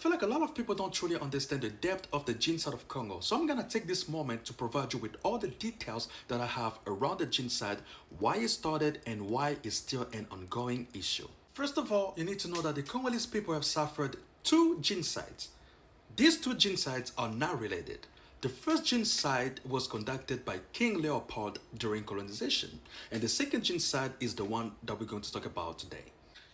feel like a lot of people don't truly understand the depth of the genocide of Congo. So I'm gonna take this moment to provide you with all the details that I have around the genocide, why it started, and why it's still an ongoing issue. First of all, you need to know that the Congolese people have suffered two genocides. These two genocides are not related. The first genocide was conducted by King Leopold during colonization, and the second genocide is the one that we're going to talk about today.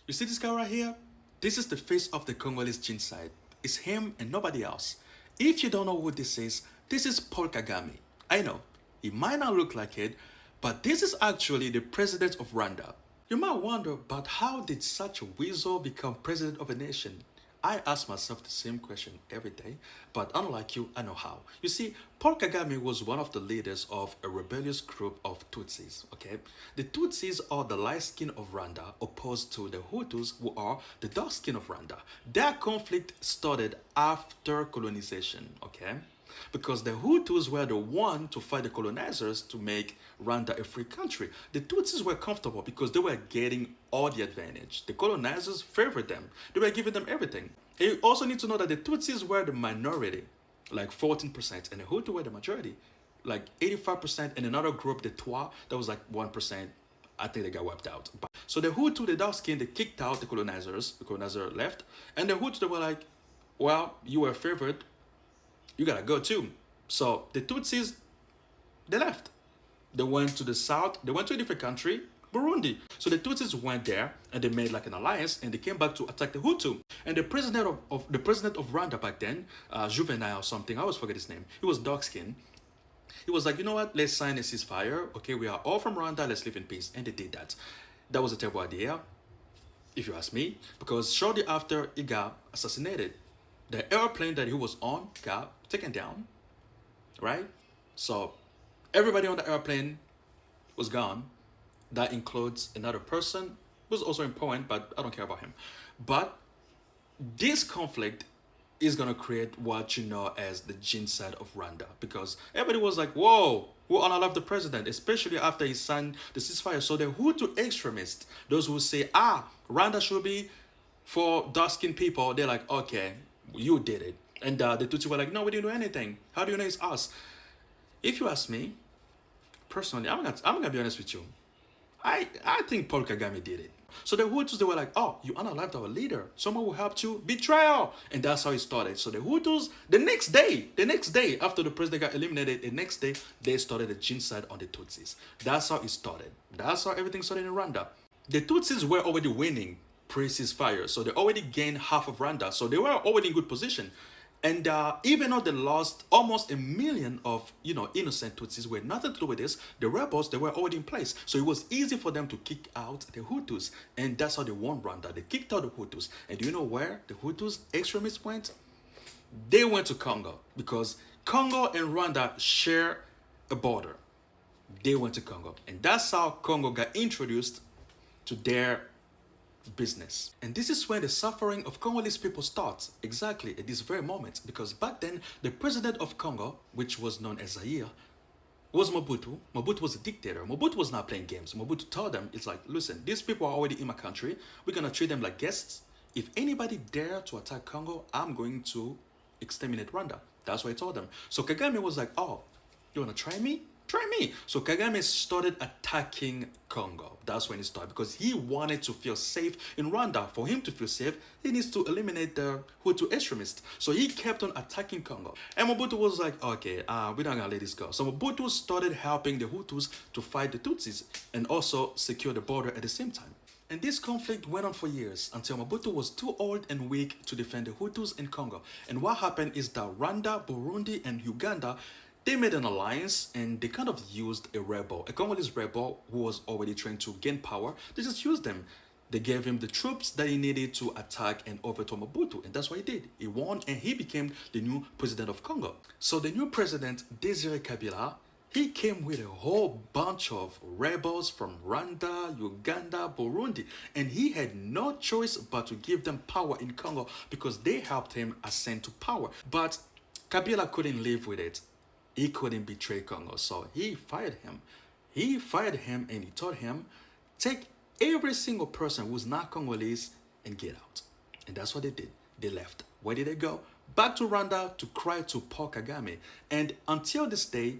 You see this guy right here? This is the face of the Congolese genocide. It's him and nobody else. If you don't know who this is Paul Kagame. I know, he might not look like it, but this is actually the president of Rwanda. You might wonder, but how did such a weasel become president of a nation? I ask myself the same question every day, but unlike you, I know how. You see, Paul Kagame was one of the leaders of a rebellious group of Tutsis, okay? The Tutsis are the light skin of Rwanda, opposed to the Hutus, who are the dark skin of Rwanda. Their conflict started after colonization, okay? Because the Hutus were the one to fight the colonizers to make Rwanda a free country. The Tutsis were comfortable because they were getting all the advantage. The colonizers favored them. They were giving them everything. And you also need to know that the Tutsis were the minority, like 14%, and the Hutu were the majority, like 85%, and another group, the Twa, that was like 1%. I think they got wiped out. So the Hutu, the dark skin, they kicked out the colonizers. The colonizer left. And the Hutu, they were like, well, you were favored, you gotta go too. So the Tutsis, they left. They went to the south. They went to a different country, Burundi. So the Tutsis went there and they made like an alliance and they came back to attack the Hutu. And the president of Rwanda back then, Juvenal or something, I always forget his name. He was dark skinned. He was like, you know what? Let's sign a ceasefire. Okay, we are all from Rwanda. Let's live in peace. And they did that. That was a terrible idea, if you ask me, because shortly after he got assassinated, the airplane that he was on got taken down, right? So everybody on the airplane was gone. That includes another person who was also important, but I don't care about him. But this conflict is going to create what you know as the genocide of Rwanda, because everybody was like, whoa, who unalive the president, especially after he signed the ceasefire. So the Hutu extremists, those who say, Rwanda should be for dark-skinned people, they're like, okay, you did it. And the Tutsi were like, no, we didn't do anything. How do you know it's us? If you ask me, personally, I'm gonna be honest with you. I think Paul Kagame did it. So the Hutus, they were like, oh, you unalived our leader. Someone who helped you, betrayal. And that's how it started. So the Hutus, the next day, after the president got eliminated, the next day, they started a genocide on the Tutsis. That's how it started. That's how everything started in Rwanda. The Tutsis were already winning pre-ceasefire. So they already gained half of Rwanda. So they were already in good position. And even though they lost almost 1 million of, innocent Tutsis with nothing to do with this, the rebels, they were already in place. So it was easy for them to kick out the Hutus. And that's how they won Rwanda. They kicked out the Hutus. And do you know where the Hutus extremists went? They went to Congo, because Congo and Rwanda share a border. They went to Congo. And that's how Congo got introduced to their business. And this is where the suffering of Congolese people starts, exactly at this very moment, because back then the president of Congo, which was known as Zaire, was Mobutu. Mobutu was a dictator. Mobutu was not playing games. Mobutu told them, it's like, listen, these people are already in my country. We're gonna treat them like guests. If anybody dare to attack Congo, I'm going to exterminate Rwanda. That's what he told them. So Kagame was like, oh, you wanna try me? Try me. So Kagame started attacking Congo. That's when he started, because he wanted to feel safe in Rwanda. For him to feel safe, he needs to eliminate the Hutu extremists. So he kept on attacking Congo. And Mobutu was like, okay, we're not gonna let this go. So Mobutu started helping the Hutus to fight the Tutsis and also secure the border at the same time. And this conflict went on for years until Mobutu was too old and weak to defend the Hutus in Congo. And what happened is that Rwanda, Burundi, and Uganda, they made an alliance and they kind of used a Congolese rebel who was already trained to gain power. They just used them. They gave him the troops that he needed to attack and overthrow Mobutu. And that's what he did. He won and he became the new president of Congo. So the new president, Desire Kabila, he came with a whole bunch of rebels from Rwanda, Uganda, Burundi. And he had no choice but to give them power in Congo because they helped him ascend to power. But Kabila couldn't live with it. He couldn't betray Congo, so he fired him. He fired him and he told him, take every single person who's not Congolese and get out. And that's what they did. They left. Where did they go? Back to Rwanda to cry to Paul Kagame. And until this day,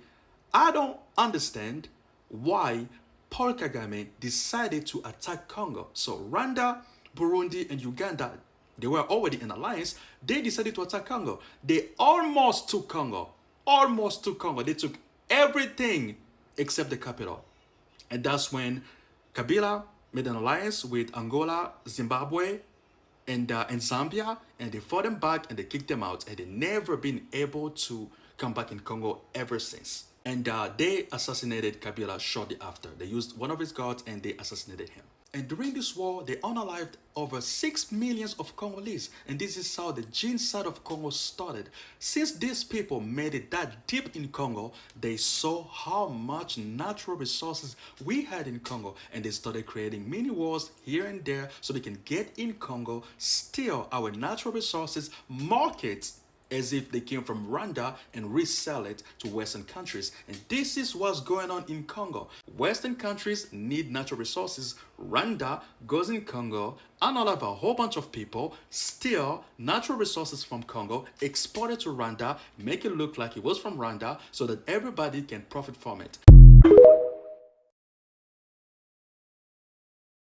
I don't understand why Paul Kagame decided to attack Congo. So Rwanda, Burundi, and Uganda, they were already in alliance. They decided to attack Congo. They almost took Congo. Almost took Congo. They took everything except the capital. And that's when Kabila made an alliance with Angola, Zimbabwe, and Zambia, and they fought them back and they kicked them out, and they never been able to come back in Congo ever since. And they assassinated Kabila shortly after. They used one of his guards and they assassinated him. And during this war, they unalived over 6 million of Congolese. And this is how the genocide of Congo started. Since these people made it that deep in Congo, they saw how much natural resources we had in Congo. And they started creating mini wars here and there so they can get in Congo, steal our natural resources, markets as if they came from Rwanda, and resell it to Western countries. And this is what's going on in Congo. Western countries need natural resources. Rwanda goes in Congo, unalive a whole bunch of people, steal natural resources from Congo, export it to Rwanda, make it look like it was from Rwanda so that everybody can profit from it.